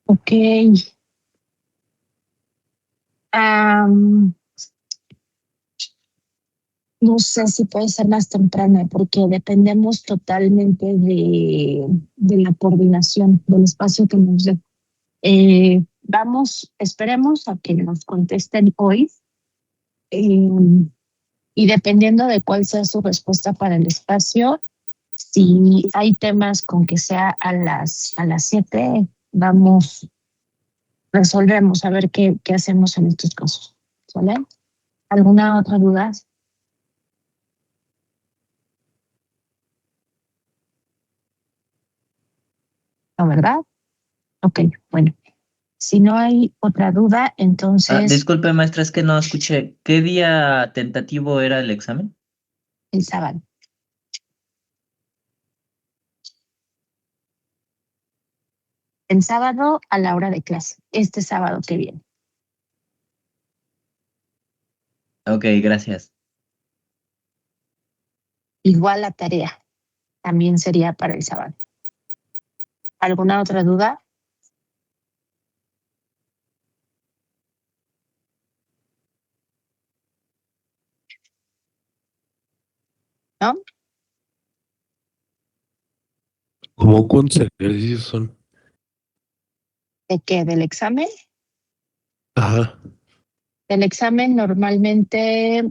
Ok. Am, no sé si puede ser más temprana porque dependemos totalmente de la coordinación del espacio que nos dé. Esperemos a que nos contesten hoy eh, y dependiendo de cuál sea su respuesta para el espacio, si hay temas con que sea a las 7, resolvemos a ver qué hacemos en estos casos. ¿Sale? ¿Alguna otra duda? ¿No, verdad? Ok, bueno. Si no hay otra duda, entonces Disculpe, maestra, es que no escuché. ¿Qué día tentativo era el examen? el sábado. El sábado a la hora de clase, este sábado que viene. Ok, gracias. Igual la tarea también sería para el sábado. ¿Alguna otra duda? ¿No? ¿Cómo cuántos ejercicios son? ¿De qué? ¿Del examen? Ajá. Del examen normalmente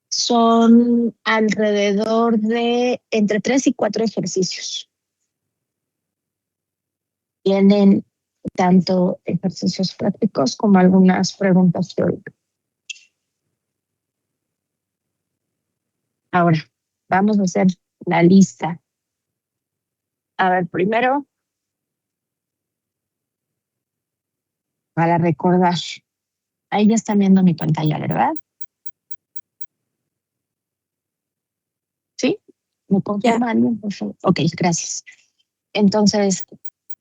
son alrededor de entre 3 y 4 ejercicios. Tienen tanto ejercicios prácticos como algunas preguntas teóricas. Ahora, vamos a hacer la lista. A ver, primero, para recordar. Ahí ya están viendo mi pantalla, ¿verdad? ¿Sí? ¿Me confirma alguien, por favor? Ok, gracias. Entonces,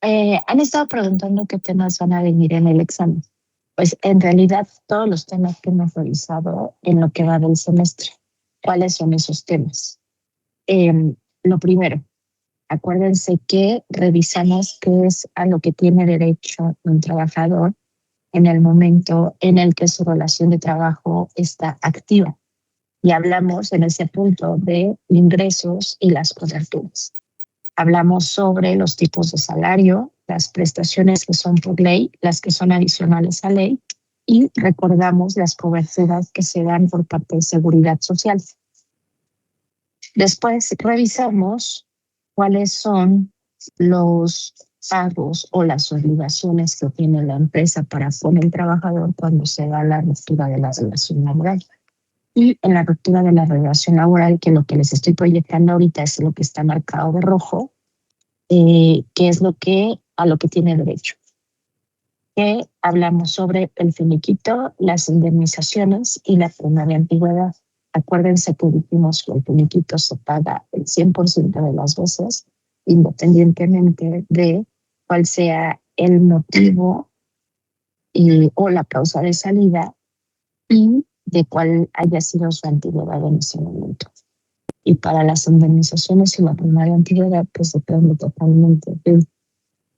han estado preguntando qué temas van a venir en el examen. Pues en realidad todos los temas que hemos revisado en lo que va del semestre. ¿Cuáles son esos temas? Lo primero, acuérdense que revisamos qué es a lo que tiene derecho un trabajador en el momento en el que su relación de trabajo está activa. Y hablamos en ese punto de ingresos y las coberturas. Hablamos sobre los tipos de salario, las prestaciones que son por ley, las que son adicionales a ley, y recordamos las coberturas que se dan por parte de Seguridad Social. Después revisamos cuáles son los pagos o las obligaciones que tiene la empresa para con el trabajador cuando se da la ruptura de la relación laboral. Y en la ruptura de la relación laboral, que lo que les estoy proyectando ahorita es lo que está marcado de rojo, que es a lo que tiene derecho. Que hablamos sobre el finiquito, las indemnizaciones y la prima de antigüedad. Acuérdense que dijimos que el finiquito se paga el 100% de las veces, independientemente de cuál sea el motivo o la causa de salida y de cuál haya sido su antigüedad en ese momento. Y para las indemnizaciones y la prima de antigüedad, pues depende totalmente de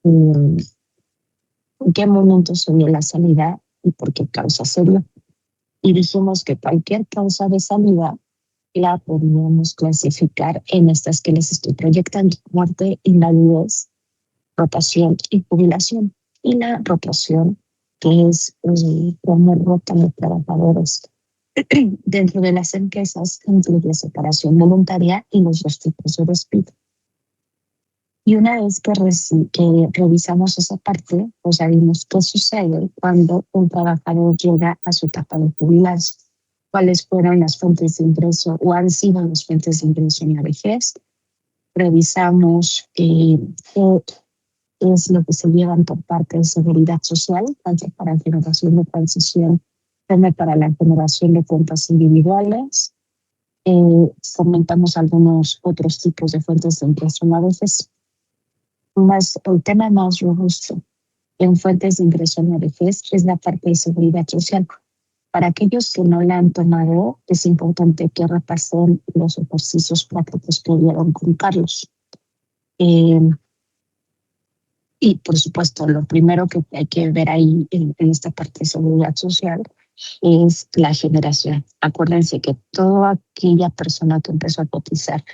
en qué momento se dio la salida y por qué causa se dio. Y dijimos que cualquier causa de salida la podríamos clasificar en estas que les estoy proyectando: muerte, invalidez, rotación y jubilación. Y la rotación, que es cómo rotan los trabajadores dentro de las empresas, incluye separación voluntaria y los dos tipos de despido. Y una vez que revisamos esa parte, pues ya vimos qué sucede cuando un trabajador llega a su etapa de jubilación, cuáles fueron las fuentes de ingreso o han sido las fuentes de ingreso en la vejez. Revisamos qué es lo que se llevan por parte de Seguridad Social, tanto para generación de transición como para la generación de cuentas individuales. Comentamos algunos otros tipos de fuentes de ingreso en la vejez. El tema más robusto en fuentes de ingreso en la vejez es la parte de seguridad social. Para aquellos que no la han tomado, es importante que repasen los ejercicios prácticos que dieron con Carlos. Eh, y por supuesto, lo primero que hay que ver ahí en esta parte de seguridad social es la generación. Acuérdense que toda aquella persona que empezó a cotizar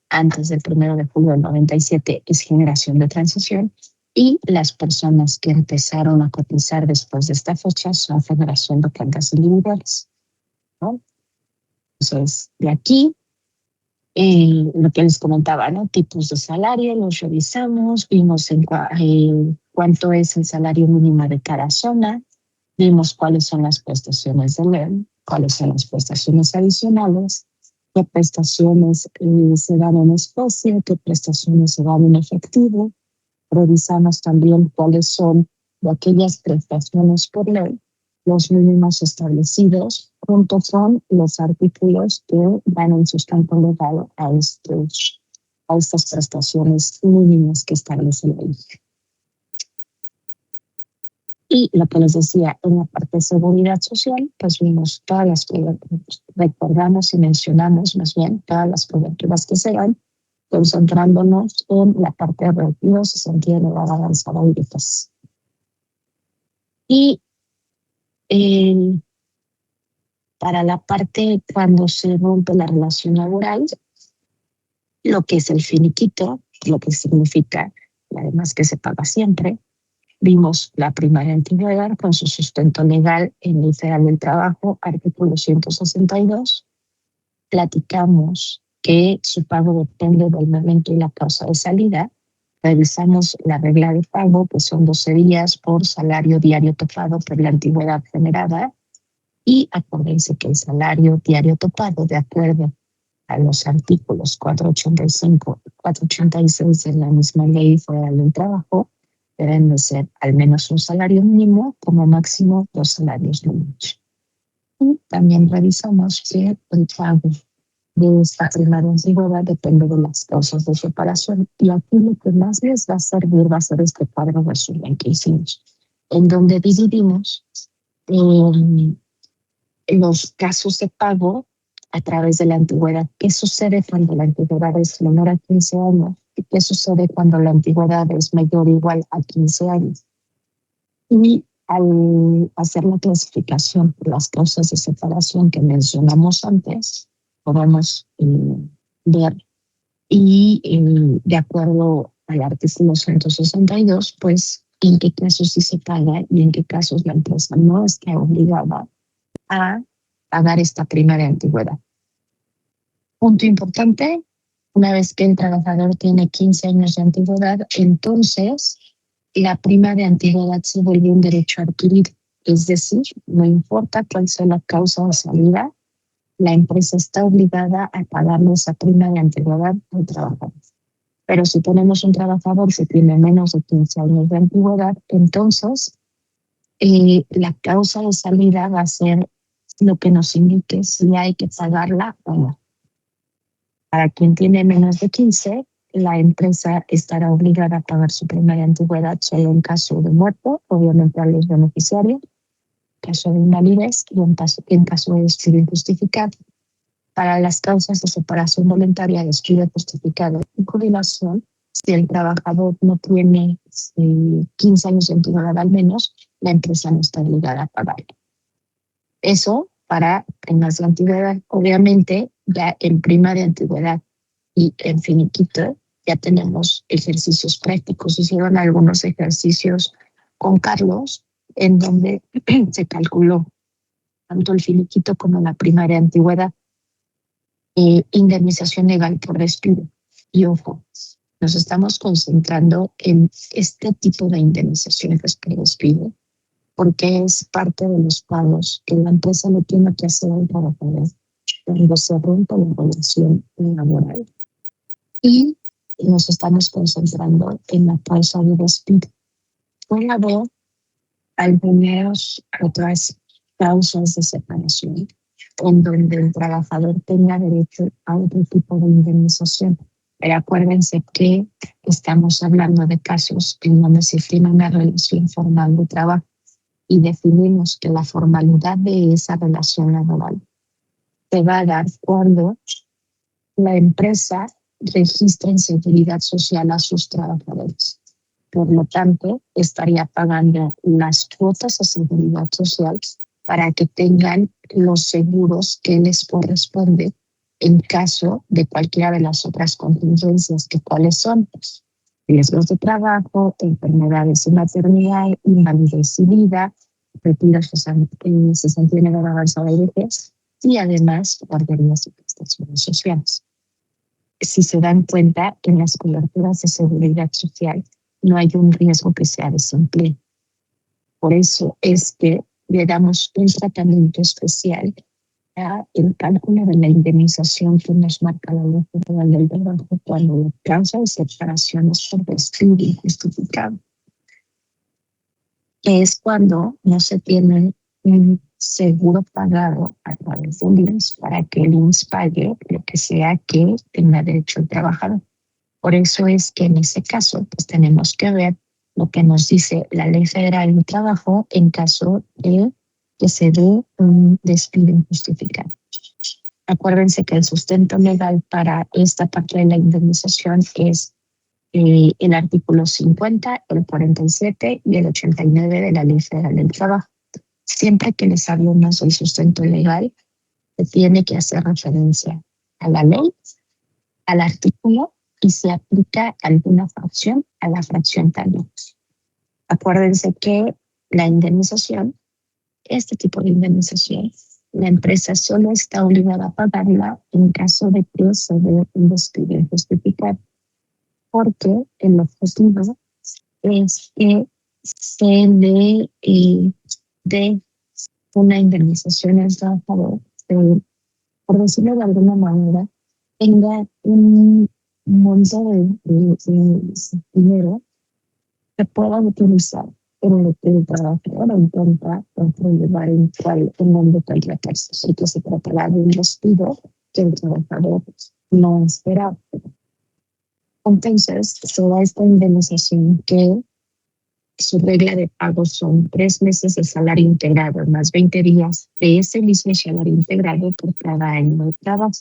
antes del 1 de julio del 97 es generación de transición, y las personas que empezaron a cotizar después de esta fecha son generación de cuentas individuales, ¿no? Entonces, de aquí, lo que les comentaba, ¿no? Tipos de salario, los revisamos, vimos cuánto es el salario mínimo de cada zona, vimos cuáles son las prestaciones de ley, cuáles son las prestaciones adicionales, qué prestaciones se dan en especie, qué prestaciones se dan en efectivo. Revisamos también cuáles son de aquellas prestaciones por ley los mínimos establecidos, junto con los artículos que dan un sustento legal a estas prestaciones mínimas que establece la ley. Y lo que les decía, en la parte de seguridad social, pues vimos todas las coberturas, recordamos y mencionamos más bien todas las coberturas que se dan, concentrándonos en la parte de retiros y sentido de edad avanzada y vejez. Y para la parte cuando se rompe la relación laboral, lo que es el finiquito, lo que significa, y además que se paga siempre, vimos la prima de antigüedad con su sustento legal en el Federal del Trabajo, artículo 162. Platicamos que su pago depende del momento y la causa de salida. Revisamos la regla de pago, que son 12 días por salario diario topado por la antigüedad generada. Y acuérdense que el salario diario topado, de acuerdo a los artículos 485 y 486 de la misma Ley Federal del Trabajo, deben de ser al menos un salario mínimo, como máximo 2 salarios mínimos. Y también revisamos que el pago de esta prima de antigüedad depende de las causas de separación. Y aquí lo que más les va a servir va a ser este cuadro resumen que hicimos, en donde dividimos los casos de pago a través de la antigüedad. ¿Qué sucede cuando la antigüedad es menor a 15 años? ¿Y qué sucede cuando la antigüedad es mayor o igual a 15 años? Y al hacer la clasificación por las causas de separación que mencionamos antes, podemos ver de acuerdo al artículo 162, pues en qué casos sí se paga y en qué casos la empresa no está obligada a pagar esta prima de antigüedad. Punto importante, una vez que el trabajador tiene 15 años de antigüedad, entonces la prima de antigüedad se vuelve un derecho adquirido. Es decir, no importa cuál sea la causa de salida, la empresa está obligada a pagarle esa prima de antigüedad al trabajador. Pero si tenemos un trabajador que tiene menos de 15 años de antigüedad, entonces la causa de salida va a ser lo que nos indique si hay que pagarla o no. Para quien tiene menos de 15, la empresa estará obligada a pagar su prima de antigüedad solo en caso de muerte, obviamente a los beneficiarios, caso de invalidez y en caso de despido injustificado. Para las causas de separación voluntaria, despido justificado y jubilación, si el trabajador no tiene 15 años de antigüedad al menos, la empresa no está obligada a pagar. Eso para primas de antigüedad. Obviamente, ya en prima de antigüedad y en finiquito ya tenemos ejercicios prácticos. Hicieron algunos ejercicios con Carlos en donde se calculó tanto el finiquito como la prima de antigüedad. Indemnización legal por despido. Y ojo, nos estamos concentrando en este tipo de indemnizaciones por despido porque es parte de los pagos que la empresa le tiene que hacer al trabajador cuando se rompe la relación laboral. Y nos estamos concentrando en la causa de despido. Puede haber algunas otras causas de separación en donde el trabajador tenga derecho a otro tipo de indemnización. Pero acuérdense que estamos hablando de casos en donde se tiene una relación formal de trabajo y definimos que la formalidad de esa relación laboral se va a dar cuando la empresa registra en seguridad social a sus trabajadores. Por lo tanto, estaría pagando las cuotas a seguridad social para que tengan los seguros que les corresponde en caso de cualquiera de las otras contingencias, que cuáles son riesgos de trabajo, enfermedades y maternidad, invalidez y vida, retiro cesantía en edad avanzada y vejez, y además guarderías y prestaciones sociales. Si se dan cuenta, en las coberturas de seguridad social no hay un riesgo que sea desempleo. Por eso es que le damos un tratamiento especial el cálculo de la indemnización que nos marca la Ley Federal del Trabajo cuando la causa de separación es por despido injustificado, que es cuando no se tiene un seguro pagado a través del IMSS para que el IMSS pague lo que sea que tenga derecho el trabajador. Por eso es que en ese caso pues tenemos que ver lo que nos dice la Ley Federal del Trabajo en caso de que se dé un despido injustificado. Acuérdense que el sustento legal para esta parte de la indemnización es el artículo 50, el 47 y el 89 de la Ley Federal del Trabajo. Siempre que les hablemos del sustento legal, se tiene que hacer referencia a la ley, al artículo, y se aplica alguna fracción a la fracción también. Acuérdense que la indemnización, este tipo de indemnización, la empresa solo está obligada a pagarla en caso de que se dé un despido injustificado, porque el objetivo es que se le dé una indemnización al trabajador, por decirlo de alguna manera, tenga un monto de dinero que pueda utilizar en lo que el trabajador intenta llevar en donde contratarse. Así que se tratará de un despido que el trabajador no esperaba. Entonces, toda esta indemnización, que su regla de pago son 3 meses de salario integrado más 20 días de ese mismo salario integrado por cada año de trabajo.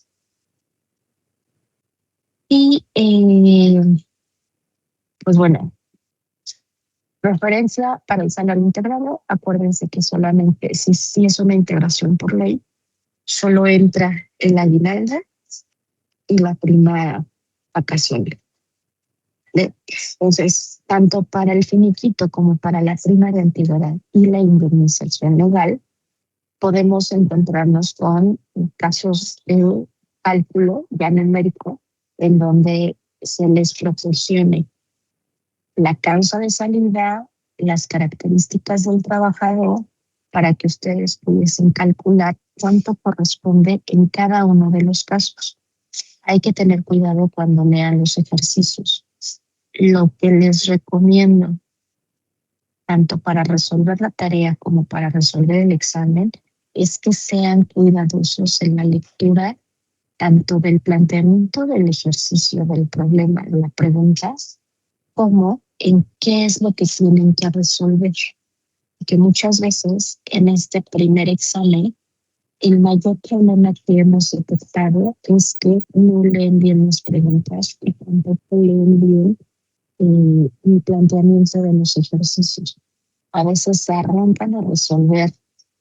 Y pues bueno, referencia para el salario integrado, acuérdense que solamente si es una integración por ley, solo entra el aguinaldo y la prima vacacional. Entonces, tanto para el finiquito como para la prima de antigüedad y la indemnización legal, podemos encontrarnos con casos de cálculo ya numérico en donde se les proporcione la causa de salida, las características del trabajador, para que ustedes pudiesen calcular cuánto corresponde en cada uno de los casos. Hay que tener cuidado cuando lean los ejercicios. Lo que les recomiendo, tanto para resolver la tarea como para resolver el examen, es que sean cuidadosos en la lectura tanto del planteamiento del ejercicio, del problema, de la pregunta, como en qué es lo que tienen que resolver. Porque muchas veces en este primer examen, el mayor problema que hemos detectado es que no leen bien las preguntas y tampoco leen bien el planteamiento de los ejercicios. A veces se arrancan a resolver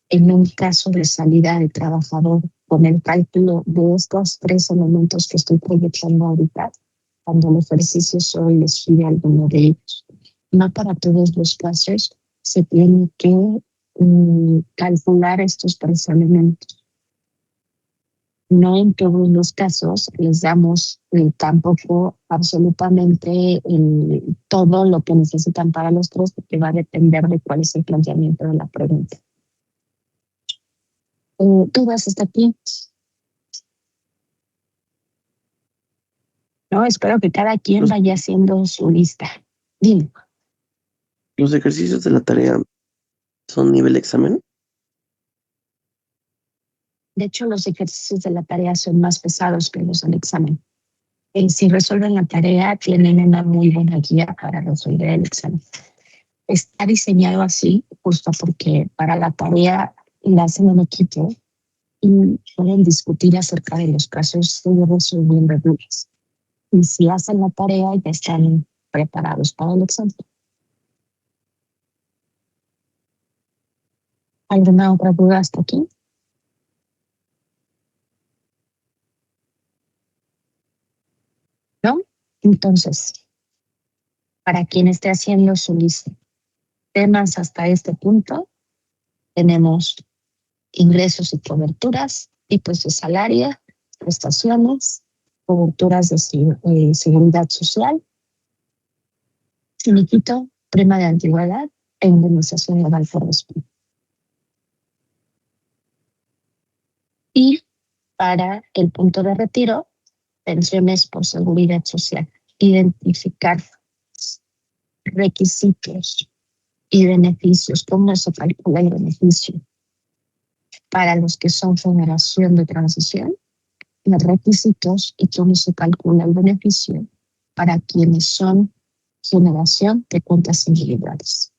en un caso de salida de trabajador con el cálculo de estos 3 elementos que estoy proyectando ahorita, cuando el ejercicio solo les pide alguno de ellos. No para todos los casos se tiene que calcular estos 3 elementos. No en todos los casos les damos tampoco absolutamente todo lo que necesitan para los 3, porque va a depender de cuál es el planteamiento de la pregunta. ¿Dudas hasta aquí? No, espero que cada quien vaya haciendo su lista. Dime. ¿Los ejercicios de la tarea son nivel examen? De hecho, los ejercicios de la tarea son más pesados que los del examen. Si resuelven la tarea, tienen una muy buena guía para resolver el examen. Está diseñado así justo porque para la tarea la hacen en equipo y pueden discutir acerca de los casos de resolviendo dudas. Y si hacen la tarea, ya están preparados para el examen. ¿Alguna otra duda hasta aquí? ¿No? Entonces, para quien esté haciendo su lista temas hasta este punto, tenemos ingresos y coberturas, tipos de salario, prestaciones, coberturas de seguridad social, finiquito, prima de antigüedad e indemnización legal por despido. Y para el punto de retiro, pensiones por seguridad social, identificar requisitos y beneficios, cómo se calcula el beneficio para los que son generación de transición, los requisitos y cómo se calcula el beneficio para quienes son generación de cuentas individuales.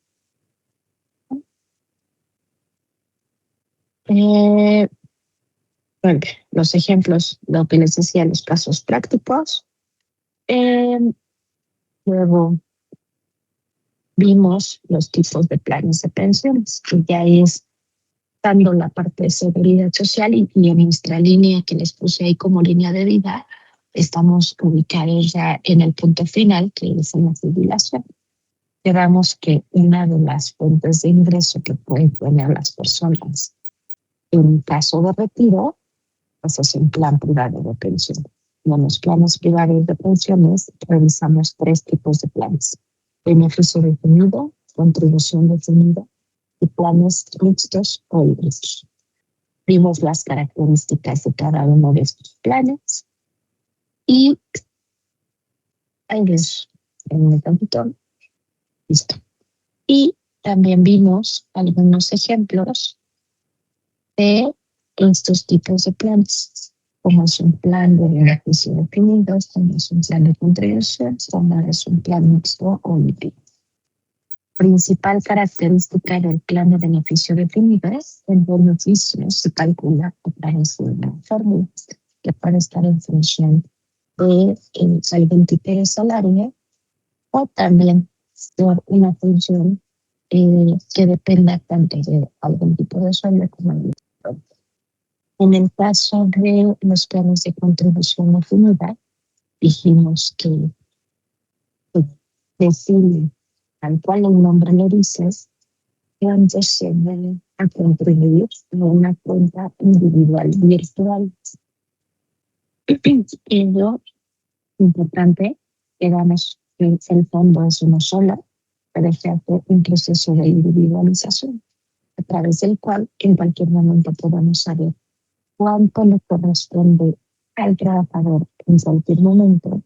Bueno, los ejemplos, lo que les decía, los casos prácticos. Luego vimos los tipos de planes de pensiones, que ya es dando la parte de seguridad social y en nuestra línea que les puse ahí como línea de vida, estamos ubicados ya en el punto final, que es en la jubilación. Quedamos que una de las fuentes de ingreso que pueden tener las personas en caso de retiro, pues es un plan privado de pensión. En los planes privados de pensiones revisamos 3 tipos de planes: beneficio definido, contribución definida y planes mixtos o híbridos. Vimos las características de cada uno de estos planes y ahí les en el tantito. Listo. Y también vimos algunos ejemplos de estos tipos de planes, como es un plan de beneficio definido, como es un plan de contribución, como es un plan mixto o híbrido. Principal característica del plan de beneficio definido es el beneficio se calcula a través de una fórmula que puede estar en función del tipo de salario o también por una función que dependa tanto de algún tipo de sueldo como de otro. En el caso de los planes de contribución definida, dijimos que define, tal cual el nombre lo dice, cuánto se debe a contribuir a una cuenta individual virtual. Y lo importante, digamos, que el fondo es uno solo, pero se hace un proceso de individualización, a través del cual en cualquier momento podemos saber cuánto le corresponde al trabajador en cualquier momento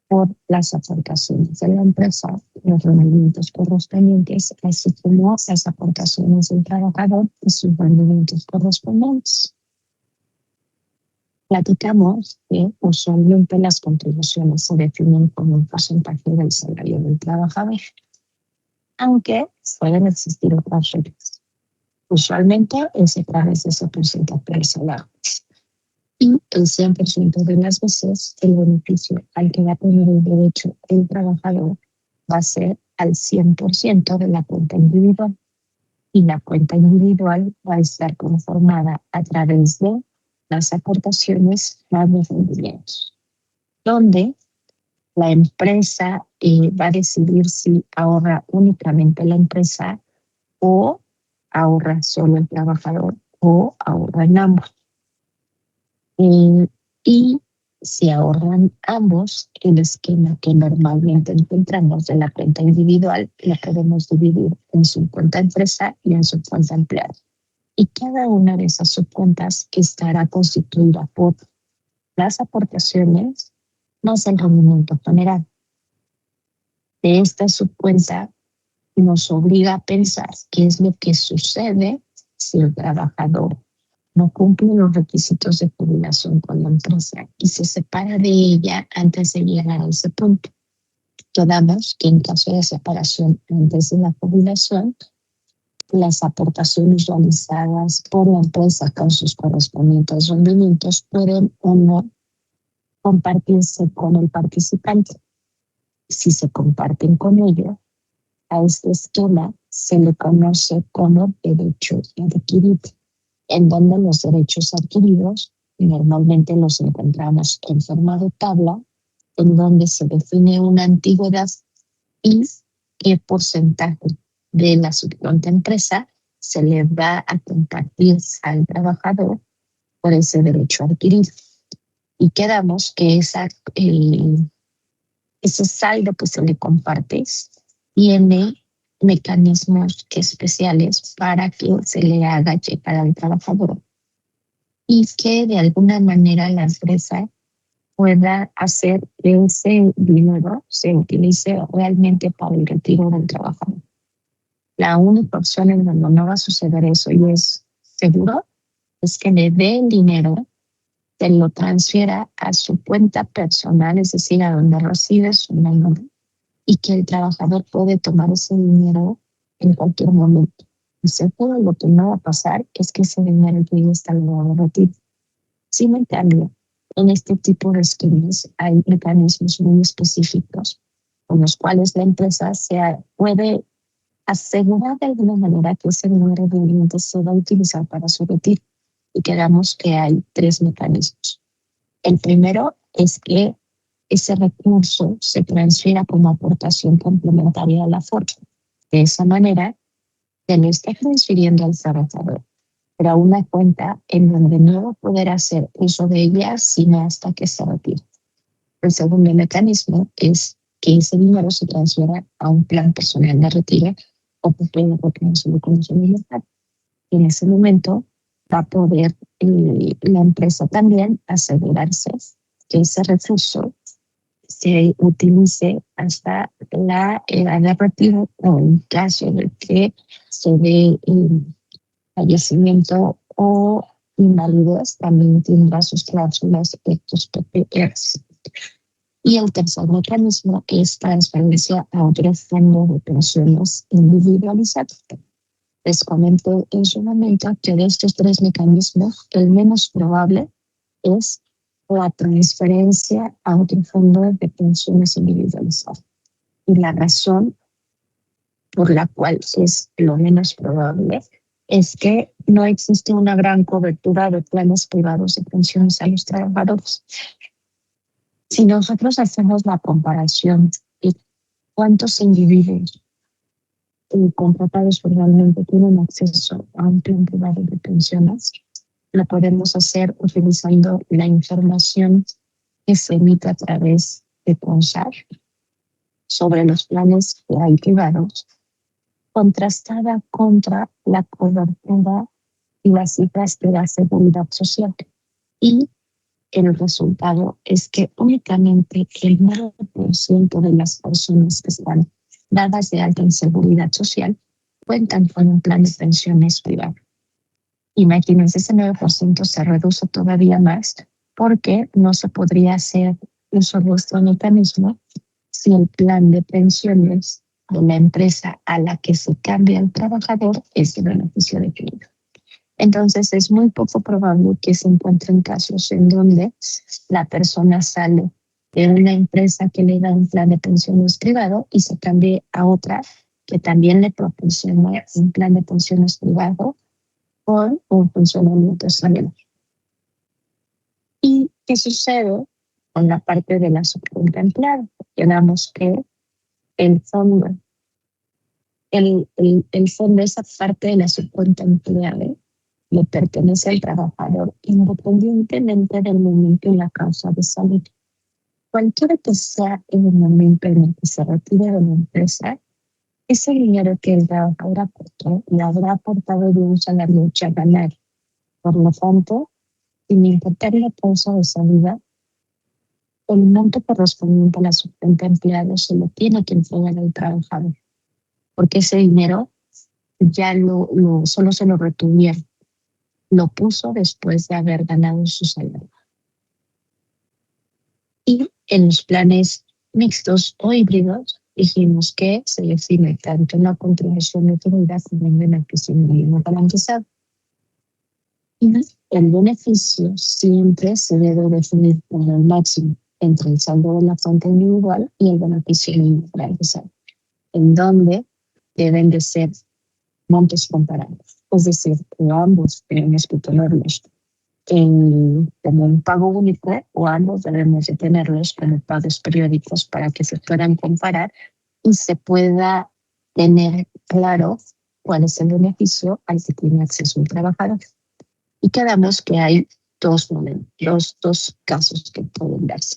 por las aportaciones de la empresa, los rendimientos correspondientes, así como las aportaciones del trabajador y sus rendimientos correspondientes. Platicamos que usualmente las contribuciones se definen como un porcentaje del salario del trabajador, aunque pueden existir otras reglas. Usualmente es a través de ese porcentaje del salario. Y el 100% de las veces el beneficio al que va a tener el derecho el trabajador va a ser al 100% de la cuenta individual. Y la cuenta individual va a estar conformada a través de las aportaciones más los rendimientos, donde la empresa va a decidir si ahorra únicamente la empresa o ahorra solo el trabajador o ahorra en ambos. Y si ahorran ambos, el esquema que normalmente encontramos de la cuenta individual la podemos dividir en su cuenta empresa y en su cuenta empleado. Y cada una de esas subcuentas estará constituida por las aportaciones más el rendimiento general. De esta subcuenta nos obliga a pensar qué es lo que sucede si el trabajador no cumple los requisitos de jubilación con la empresa y se separa de ella antes de llegar a ese punto. Recordamos que en caso de separación antes de la jubilación, las aportaciones realizadas por la empresa con sus correspondientes rendimientos pueden o no compartirse con el participante. Si se comparten con ello, a este esquema se le conoce como derecho adquirido, en donde los derechos adquiridos normalmente los encontramos en forma de tabla, en donde se define una antigüedad y qué porcentaje de la subcontra empresa se le va a compartir al trabajador por ese derecho adquirido. Y quedamos que ese saldo que se le comparte tiene mecanismos especiales para que se le haga llegar al trabajador y que de alguna manera la empresa pueda hacer que ese dinero se utilice realmente para el retiro del trabajador. La única opción en donde no va a suceder eso y es seguro es que le dé el dinero, se lo transfiera a su cuenta personal, es decir, a donde recibe su nómina, y que el trabajador puede tomar ese dinero en cualquier momento. Y seguro lo que no va a pasar es que ese dinero que ya está luego retiro. Sin embargo, en este tipo de esquemas hay mecanismos muy específicos con los cuales la empresa puede asegurar de alguna manera que ese dinero realmente se va a utilizar para su retiro. Y quedamos que hay 3 mecanismos. El primero es que ese recurso se transfiera como aportación complementaria a la FORE. De esa manera, se lo está transfiriendo al trabajador, pero a una cuenta en donde no va a poder hacer uso de ella sino hasta que se retire. El segundo mecanismo es que ese dinero se transfiera a un plan personal de retiro o plan porque no se lo conoce el mercado. Y en ese momento va a poder la empresa también asegurarse que ese recurso se utilice hasta la edad de retiro o en caso de que se dé fallecimiento o invalidez, también tendrá sus cláusulas estos PPRs. Y el tercer mecanismo es transferencia a otro fondo de pensiones individualizadas. Les comento en su momento que de estos 3 mecanismos, el menos probable es la transferencia a otro fondo de pensiones individualizadas. Y la razón por la cual es lo menos probable es que no existe una gran cobertura de planes privados de pensiones a los trabajadores. Si nosotros hacemos la comparación de cuántos individuos contratados formalmente tienen acceso a un plan privado de pensiones, lo podemos hacer utilizando la información que se emite a través de CONSAR sobre los planes que hay privados, contrastada contra la cobertura y las cifras de la seguridad social. Y el resultado es que únicamente el 9% de las personas que están dadas de alta en seguridad social cuentan con un plan de pensiones privado. Imagínense, ese 9% se reduce todavía más porque no se podría hacer uso de este mecanismo si el plan de pensiones de la empresa a la que se cambia el trabajador es de beneficio definido. Entonces es muy poco probable que se encuentren casos en donde la persona sale de una empresa que le da un plan de pensiones privado y se cambie a otra que también le proporciona un plan de pensiones privado con un funcionamiento similar. ¿Y qué sucede con la parte de la subcuenta empleada? Quedamos que el fondo, esa parte de la subcuenta empleada le pertenece al trabajador independientemente del momento y la causa de salud. Cualquiera que sea el momento en el que se retire de la empresa, ese dinero que el trabajador aportó le habrá aportado de un salario ya ganado. Por lo tanto, sin importar la causa de salida, el monto correspondiente a la subcuenta empleada se lo tiene que entregar al trabajador, porque ese dinero ya solo se lo retuvieron. Lo puso después de haber ganado su salario. Y en los planes mixtos o híbridos dijimos que se define tanto una contribución definida como un beneficio mínimo garantizado. Y el beneficio siempre se debe definir como el máximo entre el saldo de la cuenta individual y el beneficio mínimo garantizado, en donde deben de ser montos comparables. Es decir, que ambos tenemos que tenerlos como un pago único o ambos debemos de tenerlos como pagos periódicos para que se puedan comparar y se pueda tener claro cuál es el beneficio al que tiene acceso el trabajador. Y quedamos que hay dos casos que pueden darse.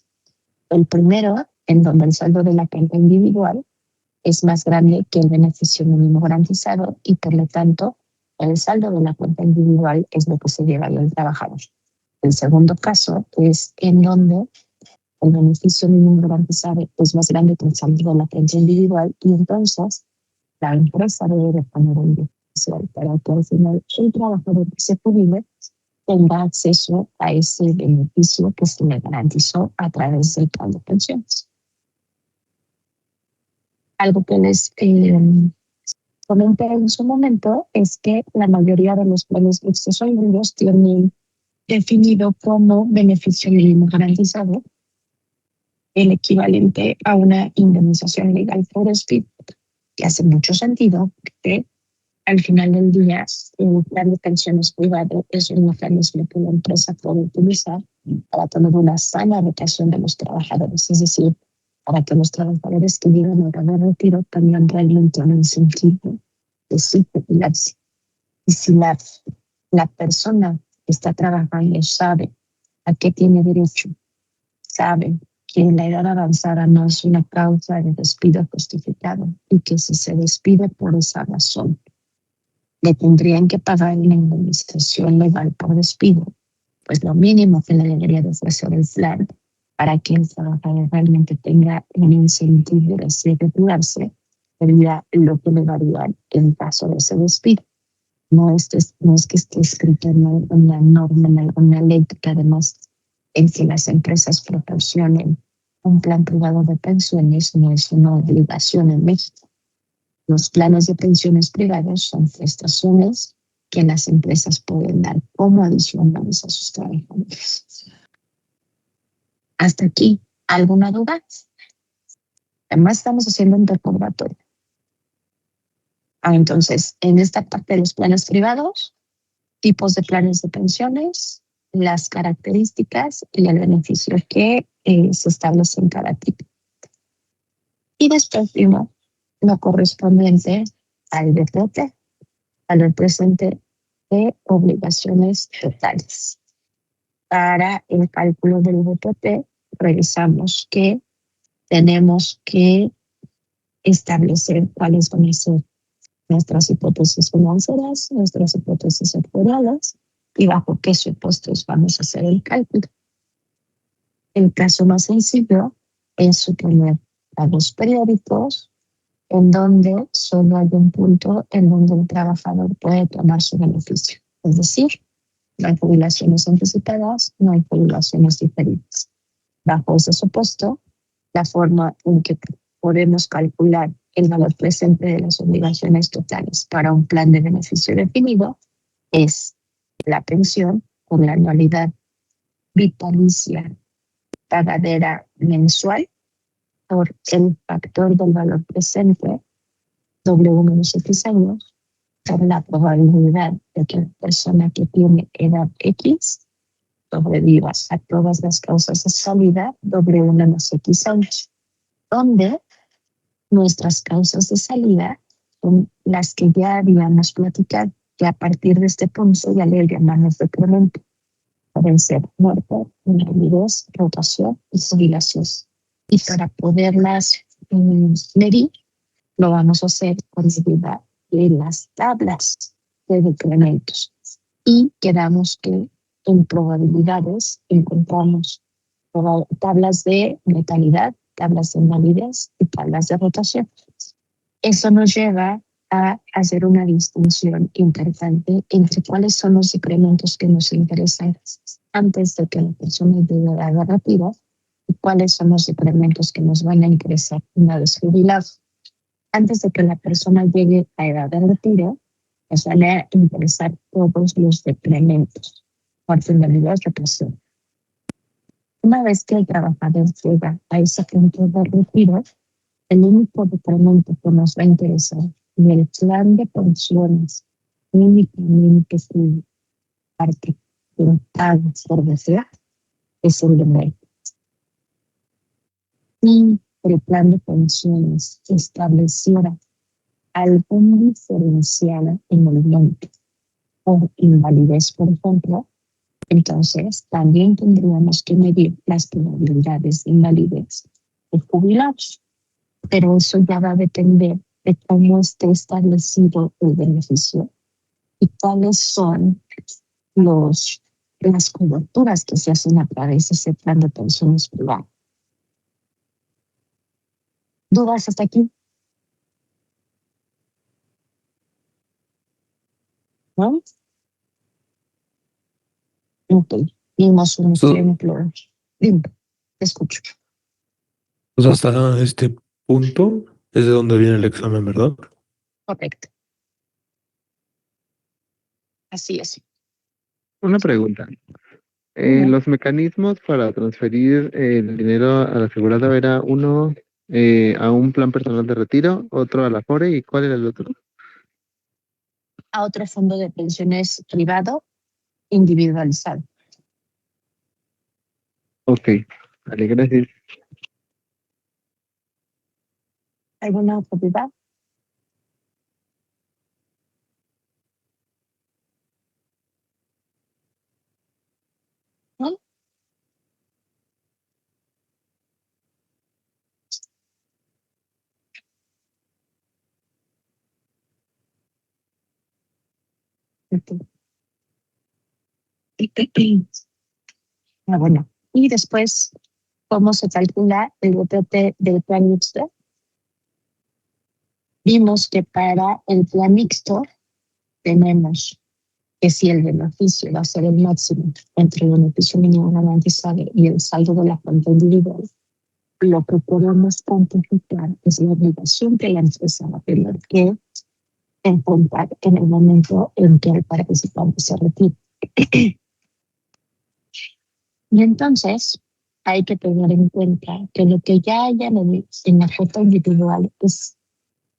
El primero, en donde el saldo de la cuenta individual es más grande que el beneficio mínimo garantizado y por lo tanto el saldo de la cuenta individual es lo que se lleva el trabajador. El segundo caso es en donde el beneficio mínimo garantizado es más grande que el saldo de la cuenta individual y entonces la empresa debe de poner un beneficio para que al final el trabajador que se jubile tenga acceso a ese beneficio que se le garantizó a través del plan de pensiones. Algo que les comenté en su momento es que la mayoría de los planes de acceso a ingresos tienen definido como beneficio mínimo garantizado el equivalente a una indemnización legal por despido, que hace mucho sentido que al final del día el plan de pensiones privado es un mecanismo que la empresa puede utilizar para tener una sana rotación de los trabajadores, es decir, para que los trabajadores que llegan a de retiro tengan realmente un incentivo de sí jubilarse. Y si la persona que está trabajando sabe a qué tiene derecho, sabe que la edad avanzada no es una causa de despido justificado y que si se despide por esa razón, le tendrían que pagar una indemnización legal por despido, pues lo mínimo que le debería de ofrecer el plan para que el trabajador realmente tenga un incentivo de retirarse sería lo que le daría en caso de ese despido. No es que esté escrito en una norma, en alguna ley, que además en que las empresas proporcionen un plan privado de pensiones no es una obligación en México. Los planes de pensiones privados son prestaciones que las empresas pueden dar como adicionales a sus trabajadores. Hasta aquí, ¿alguna duda? Además, estamos haciendo un recordatorio. Entonces, en esta parte de los planes privados, tipos de planes de pensiones, las características y el beneficio que se establece en cada tipo. Y después vimos lo correspondiente al BPT, al represente de obligaciones totales. Para el cálculo del BPT, revisamos que tenemos que establecer cuáles van a ser nuestras hipótesis financieras, nuestras hipótesis actuariales y bajo qué supuestos vamos a hacer el cálculo. El caso más sencillo es suponer pagos periódicos en donde solo hay un punto en donde el trabajador puede tomar su beneficio. Es decir, no hay jubilaciones anticipadas, no hay jubilaciones diferidas. Bajo ese supuesto, la forma en que podemos calcular el valor presente de las obligaciones totales para un plan de beneficio definido es la pensión por la anualidad vitalicia pagadera mensual por el factor del valor presente W menos X años por la probabilidad de que la persona que tiene edad X sobreviva a todas las causas de salida W menos X años, donde nuestras causas de salida son las que ya habíamos platicado, que a partir de este punto ya le llamamos decremento. Pueden ser muerte, invalidez, rotación y jubilación. Y para poderlas medir, lo vamos a hacer con ayuda de las tablas de decrementos. Y quedamos que en probabilidades encontramos tablas de letalidad, tablas de invalidez y tablas de rotación. Eso nos lleva a hacer una distinción importante entre cuáles son los decrementos que nos interesan antes de que la persona llegue a la retiro y cuáles son los decrementos que nos van a interesar una vez jubilado. Antes de que la persona llegue a edad de retiro, nos van a interesar todos los decrementos. por finalidad recreación. Una vez que el trabajador llega a ese punto de retiro, el único documento que nos va a interesar en el plan de pensiones únicamente que parte del pago por deseo es el de médico. Si el plan de pensiones estableciera algún diferencial en el monto o invalidez, por ejemplo, entonces también tendríamos que medir las probabilidades de invalidez de jubilados. Pero eso ya va a depender de cómo esté establecido el beneficio y cuáles son las coberturas que se hacen a través de ese plan de pensiones privado. ¿Dudas hasta aquí? ¿No? Ok, vimos un ejemplo. Dime, te escucho. Pues hasta este punto es de donde viene el examen, ¿verdad? Correcto. Así es. Una pregunta. Ujú. Los mecanismos para transferir el dinero al asegurado era uno a un plan personal de retiro, otro a la FORE, ¿y cuál era el otro? A otro fondo de pensiones privado individualizado. Ok, vale, gracias. ¿Alguna otra duda? ¿No? Ok. Bueno, y después, ¿cómo se calcula el BPT del plan mixto? Vimos que para el plan mixto tenemos que si el beneficio va a ser el máximo entre el beneficio mínimo garantizado y el saldo de la cuenta individual, lo que podemos cuantificar es la obligación que la empresa va a tener que encontrar en el momento en que el participante se retire. Y entonces hay que tener en cuenta que lo que ya haya en la cuota individual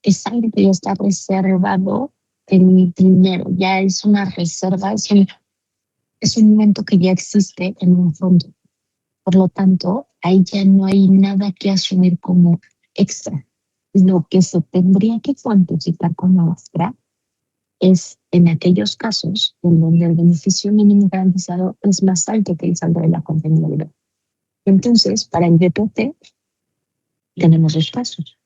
es algo que ya está reservado en dinero, ya es una reserva, es un momento que ya existe en un fondo. Por lo tanto, ahí ya no hay nada que asumir como extra. Lo que se tendría que cuantificar como extra es en aquellos casos en donde el beneficio mínimo garantizado es más alto que el saldo de la compañía. Entonces, para el BPT tenemos dos casos.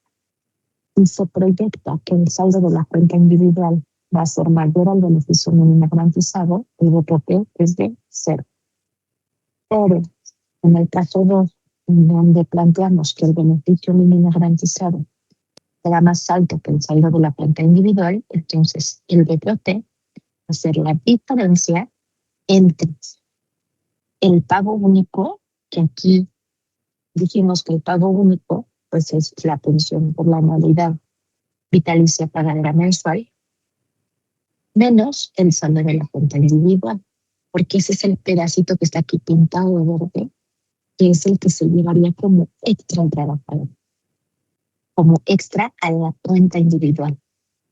Si se proyecta que el saldo de la cuenta individual va a ser mayor al beneficio mínimo garantizado, el BPT es de 0. Pero en el caso 2, en donde planteamos que el beneficio mínimo garantizado será más alto que el saldo de la cuenta individual, entonces el BPT va a ser la diferencia entre el pago único, que aquí dijimos que el pago único pues es la pensión por la anualidad vitalicia pagadera mensual, menos el saldo de la cuenta individual, porque ese es el pedacito que está aquí pintado de verde, que es el que se llevaría como extra al trabajador, como extra a la cuenta individual.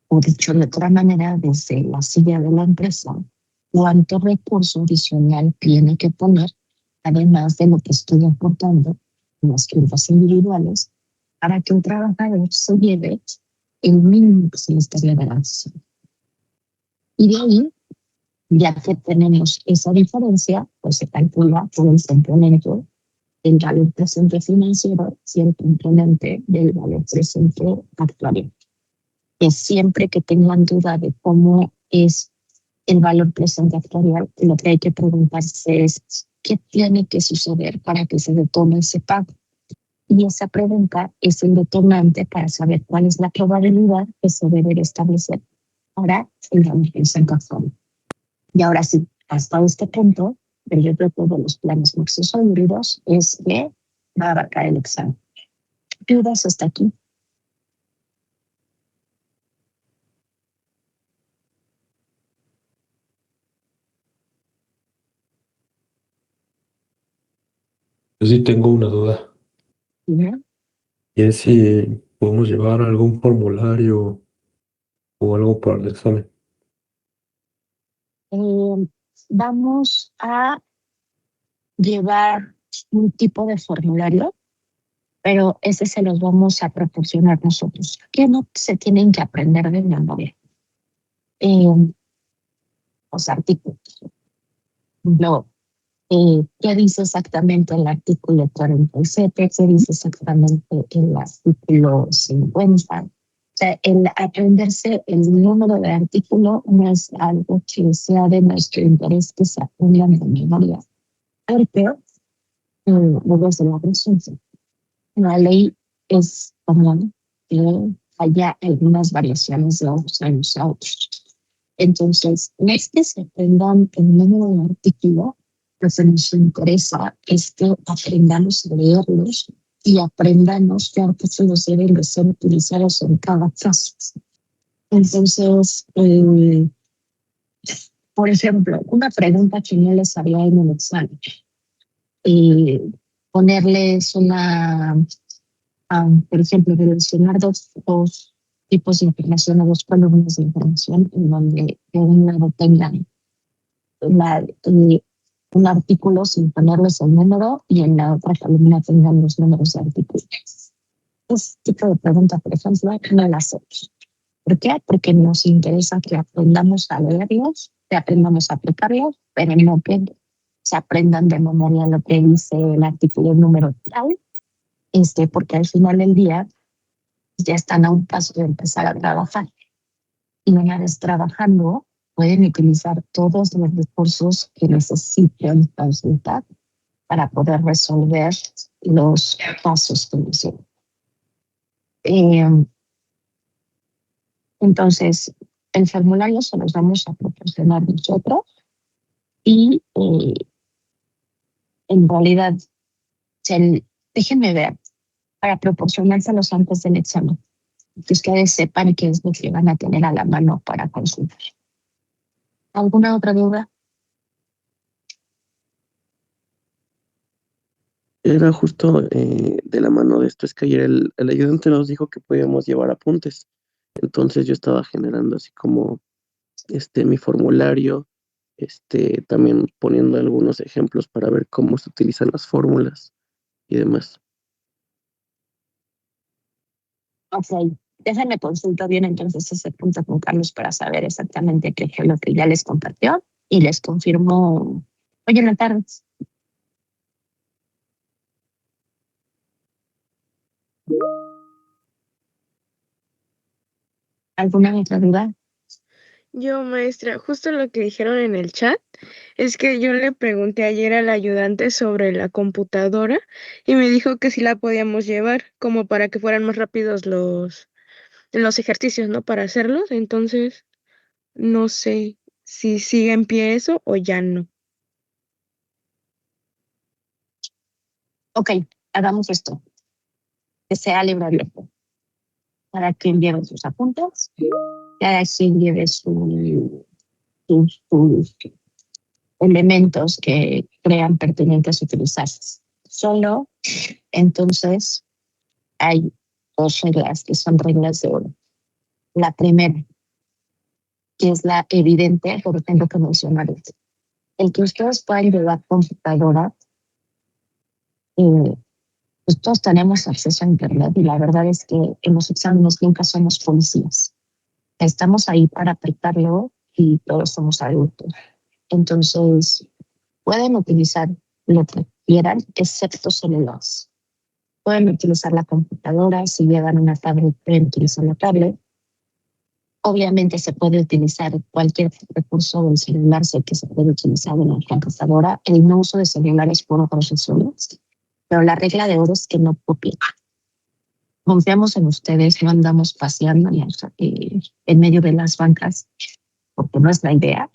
O dicho de otra manera, desde la silla de la empresa, cuánto recurso adicional tiene que poner, además de lo que estoy aportando en las cuentas individuales, para que un trabajador se lleve el mínimo que se le estaría garantizando. Y de ahí, ya que tenemos esa diferencia, pues se calcula por el componente del valor presente financiero y el componente del valor presente actuario. Que siempre que tengan duda de cómo es el valor presente actuarial, lo que hay que preguntarse es qué tiene que suceder para que se detone ese pago. Y esa pregunta es el detonante para saber cuál es la probabilidad que se debe establecer para el valor presente actuario. Y ahora sí, hasta este punto, yo creo que de los planes mixtos o híbridos es que va a abarcar el examen. ¿Dudas hasta aquí? Yo sí tengo una duda. ¿no? Y es si podemos llevar algún formulario o algo para el examen. Vamos a llevar un tipo de formulario, pero ese se los vamos a proporcionar nosotros, que no se tienen que aprender de memoria. Los artículos. Luego, ¿qué dice exactamente el artículo 47? ¿Qué dice exactamente el artículo 50? O sea, el aprenderse el número de artículo no es algo que sea de nuestro interés que se aprendan de memoria, porque luego se la presencia. La ley es común que haya algunas variaciones de unos años a otros. Entonces, no es que se aprendan el número de artículo, lo que nos interesa es que aprendamos a leerlos y aprendamos qué artículos deben de ser utilizados en cada caso. Entonces, por ejemplo, una pregunta que no les haría en el examen, ponerles una, por ejemplo, relacionar dos tipos de información o dos columnas de información en donde de un lado tengan un artículo sin ponerles el número y en la otra columna tengan los números de artículos. Este tipo de pregunta, por ejemplo, no la hacemos. ¿Por qué? Porque nos interesa que aprendamos a leerlos, que aprendamos a aplicarlos, pero no que se aprendan de memoria lo que dice el artículo número tal, porque al final del día ya están a un paso de empezar a trabajar. Y una vez trabajando, pueden utilizar todos los recursos que necesiten consultar para poder resolver los pasos que necesitan. Entonces, el formulario se los vamos a proporcionar nosotros y en realidad, déjenme ver, para proporcionárselos antes del examen, que ustedes sepan qué es lo que van a tener a la mano para consultar. ¿Alguna otra duda? Era justo de la mano de esto, es que ayer el ayudante nos dijo que podíamos llevar apuntes. Entonces yo estaba generando así como mi formulario, también poniendo algunos ejemplos para ver cómo se utilizan las fórmulas y demás. Ok, déjenme consultar bien entonces ese punto con Carlos para saber exactamente qué fue lo que ya les compartió y les confirmo hoy en la tarde. ¿Alguna otra duda? Yo, maestra, justo lo que dijeron en el chat es que yo le pregunté ayer al ayudante sobre la computadora y me dijo que sí la podíamos llevar, como para que fueran más rápidos los ejercicios, ¿no? Para hacerlos. Entonces, no sé si sigue en pie eso o ya no. Ok, hagamos esto, que sea libre abierto, para que lleven sus apuntes, cada quien lleve sus elementos que crean pertinentes utilizar. Solo entonces hay dos reglas que son reglas de oro. La primera, que es la evidente, pero tengo que mencionar esto. El que ustedes puedan llevar computadora, pues todos tenemos acceso a Internet y la verdad es que en los exámenes nunca somos policías. Estamos ahí para aplicarlo y todos somos adultos. Entonces, pueden utilizar lo que quieran, excepto celulares. Pueden utilizar la computadora, si llevan una tablet, pueden utilizar la tablet. Obviamente se puede utilizar cualquier recurso del celular, sé que se puede utilizar en la computadora. El no uso de celulares por otras razones, pero la regla de oro es que no copien. Confiamos en ustedes, no andamos paseando en medio de las bancas, porque no es la idea.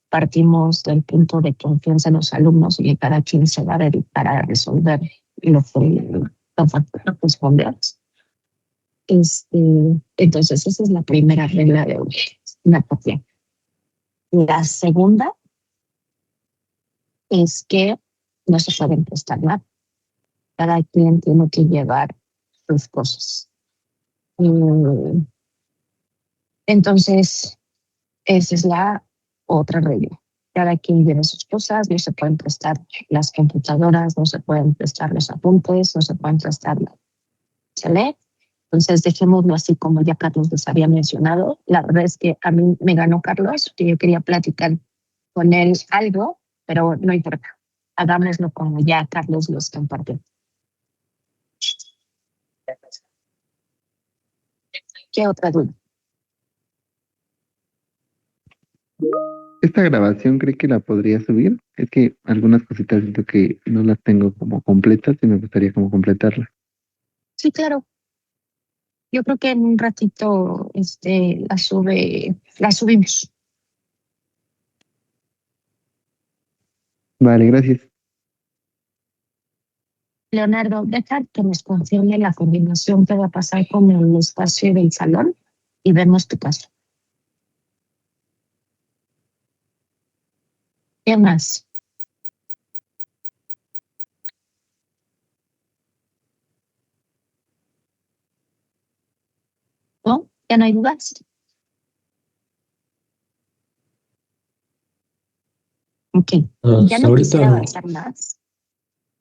Partimos del punto de confianza en los alumnos y que cada quien se va a dedicar a resolver lo que corresponde. Entonces, esa es la primera regla de una copia. La segunda es que no se pueden prestar nada. cada quien tiene que llevar sus cosas. Entonces, esa es la otra regla. Cada quien lleva sus cosas, no se pueden prestar las computadoras, no se pueden prestar los apuntes, no se pueden prestar nada. ¿Sale? Entonces, dejémoslo así como ya Carlos les había mencionado. La verdad es que a mí me ganó Carlos, que yo quería platicar con él algo, pero no importa. Hagámoslo como ya Carlos los compartió. ¿Qué otra duda? ¿Esta grabación cree que la podría subir? Es que algunas cositas siento que no las tengo como completas y me gustaría como completarlas. Sí, claro. Yo creo que en un ratito la subimos. Vale, gracias. Leonardo, deja que nos confirme la combinación que va a pasar con el espacio del salón y vemos tu caso. ¿Qué más? ¿No? ¿Ya no hay dudas? Ok. Ya no Hasta ahorita quisiera no. avanzar más.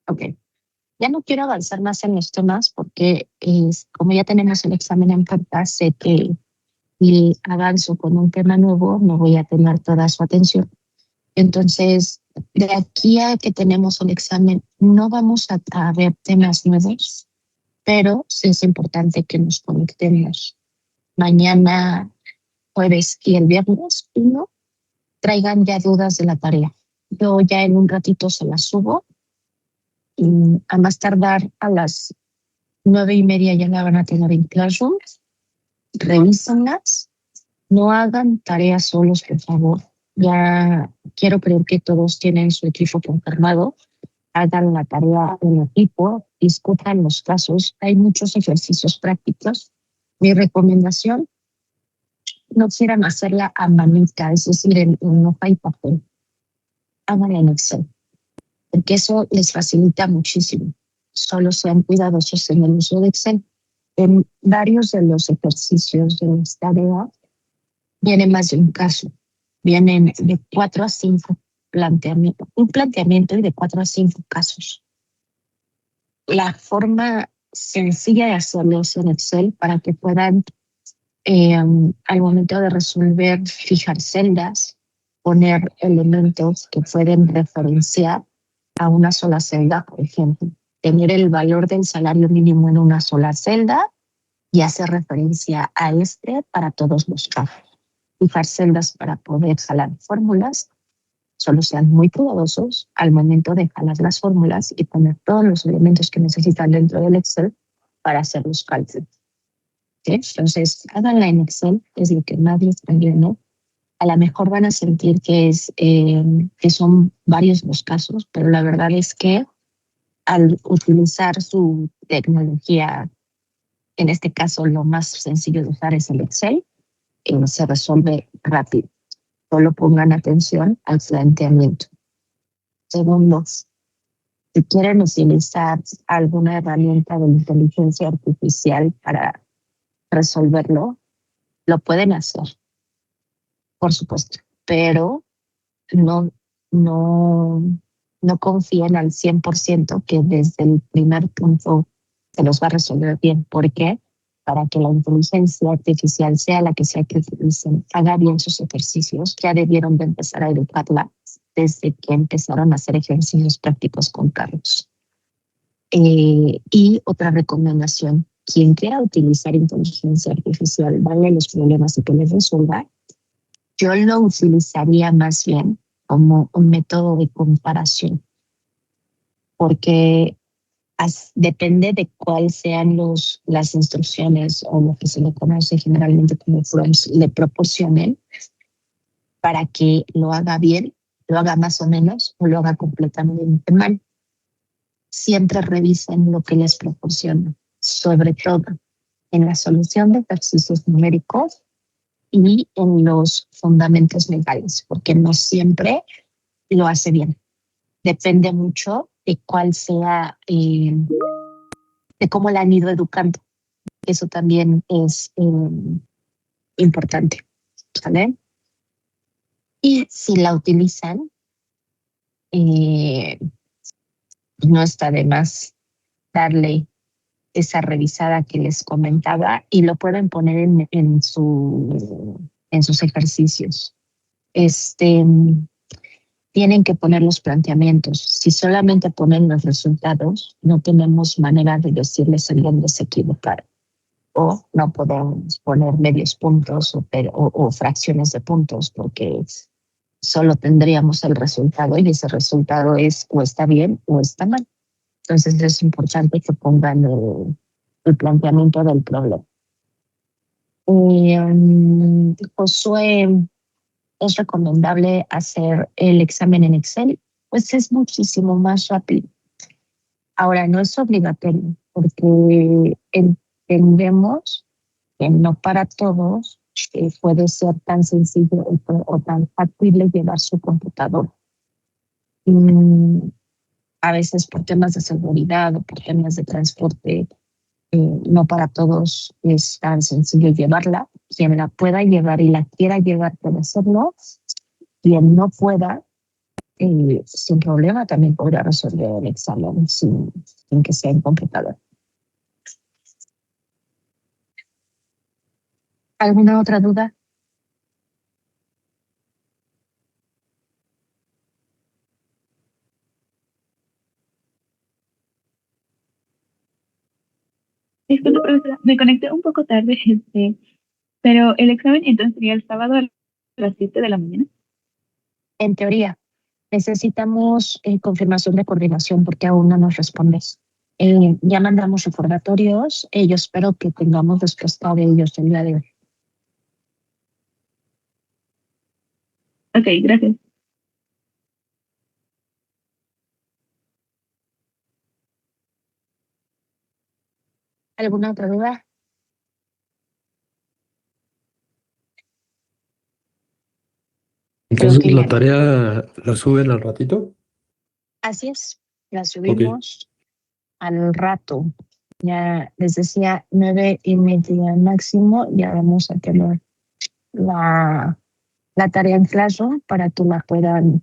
Ok. Ya no quiero avanzar más en los temas porque como ya tenemos el examen en puerta, sé que si avanzo con un tema nuevo, no voy a tener toda su atención. Entonces, de aquí a que tenemos el examen, no vamos a ver temas nuevos, pero sí es importante que nos conectemos mañana, jueves y el viernes, uno, traigan ya dudas de la tarea. Yo ya en un ratito se las subo y a más tardar a las 9:30 ya la van a tener en Classroom. Revísenlas, no hagan tareas solos, por favor. Ya quiero creer que todos tienen su equipo confirmado. Hagan la tarea en equipo, discutan los casos. Hay muchos ejercicios prácticos. Mi recomendación, no quieran hacerla a manita, es decir, en hoja y papel. Háganla en Excel, porque eso les facilita muchísimo. Solo sean cuidadosos en el uso de Excel. En varios de los ejercicios de las tareas viene más de un caso. Vienen de 4 a 5 planteamientos, un planteamiento y de 4 a 5 casos. La forma sencilla de hacerlo es en Excel para que puedan al momento de resolver fijar celdas, poner elementos que pueden referenciar a una sola celda, por ejemplo, tener el valor del salario mínimo en una sola celda y hacer referencia a para todos los casos. Fijar celdas para poder jalar fórmulas. Solo sean muy cuidadosos al momento de jalar las fórmulas y poner todos los elementos que necesitan dentro del Excel para hacer los cálculos. ¿Sí? Entonces, háganla en Excel, es lo que nadie está viendo. A lo mejor van a sentir que son varios los casos, pero la verdad es que al utilizar su tecnología, en este caso lo más sencillo de usar es el Excel, se resuelve rápido. Solo pongan atención al planteamiento. Segundo, si quieren utilizar alguna herramienta de inteligencia artificial para resolverlo, lo pueden hacer, por supuesto, pero no, no, no confíen al 100% que desde el primer punto se los va a resolver bien. ¿Por qué? Para que la inteligencia artificial, sea la que sea que utilicen, haga bien sus ejercicios, ya debieron de empezar a educarla desde que empezaron a hacer ejercicios prácticos con Carlos. Y otra recomendación, quien quiera utilizar inteligencia artificial, darle los problemas y que les resuelva, yo lo utilizaría más bien como un método de comparación, porque depende de cuáles sean las instrucciones o lo que se le conoce generalmente como prompts, le proporcionen para que lo haga bien, lo haga más o menos o lo haga completamente mal. Siempre revisen lo que les proporciona, sobre todo en la solución de ejercicios numéricos y en los fundamentos legales, porque no siempre lo hace bien. Depende mucho de cuál sea, de cómo la han ido educando. Eso también es importante, ¿sale? Y si la utilizan, no está de más darle esa revisada que les comentaba y lo pueden poner en sus ejercicios. Tienen que poner los planteamientos. Si solamente ponen los resultados, no tenemos manera de decirles en dónde se equivocaron. O no podemos poner medios puntos o fracciones de puntos porque solo tendríamos el resultado y ese resultado es o está bien o está mal. Entonces es importante que pongan el planteamiento del problema. Josué, ¿es recomendable hacer el examen en Excel? Pues es muchísimo más rápido. Ahora, no es obligatorio porque entendemos que no para todos puede ser tan sencillo o tan factible llevar su computadora. A veces por temas de seguridad o por temas de transporte, no para todos es tan sencillo llevarla. Quien la pueda llevar y la quiera llevar puede hacerlo. Quien no pueda, sin problema, también podrá resolver el examen sin que sea en computadora. ¿Alguna otra duda? Disculpe, profesora, me conecté un poco tarde, pero el examen entonces sería el sábado a las 7 de la mañana. En teoría, necesitamos confirmación de coordinación porque aún no nos respondes. Ya mandamos recordatorios. Yo espero que tengamos respuesta de ellos el día de hoy. Ok, gracias. ¿Alguna otra duda? Entonces, que ¿la ya- tarea la suben al ratito? Así es, la Ok. subimos al rato. Ya les decía 9:30 máximo, ya vamos a tener la tarea en Classroom para que la puedan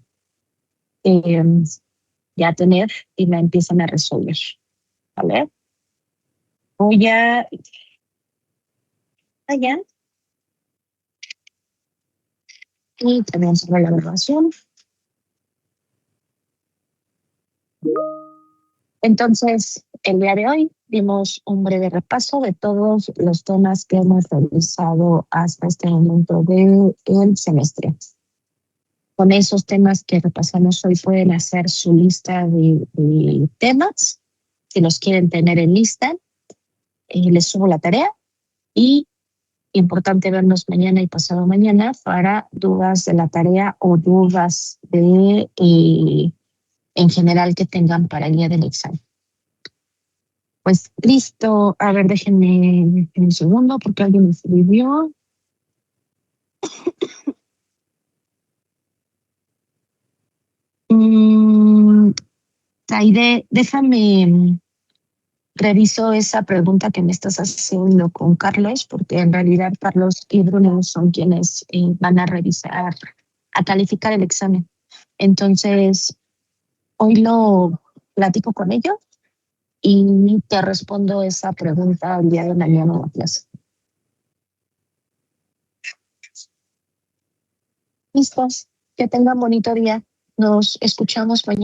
ya tener y la empiezan a resolver. ¿Vale? Voy a allá y también sobre la evaluación. Entonces, el día de hoy dimos un breve repaso de todos los temas que hemos realizado hasta este momento del semestre. Con esos temas que repasamos hoy pueden hacer su lista de temas. Si los quieren tener en lista, les subo la tarea y importante vernos mañana y pasado mañana para dudas de la tarea o dudas en general que tengan para el día del examen. Pues listo, a ver, déjenme un segundo porque alguien me escribió. Taide, déjame reviso esa pregunta que me estás haciendo con Carlos, porque en realidad Carlos y Bruno son quienes van a revisar, a calificar el examen. Entonces, hoy lo platico con ellos y te respondo esa pregunta el día de mañana en la clase. Listos, que tengan bonito día. Nos escuchamos mañana.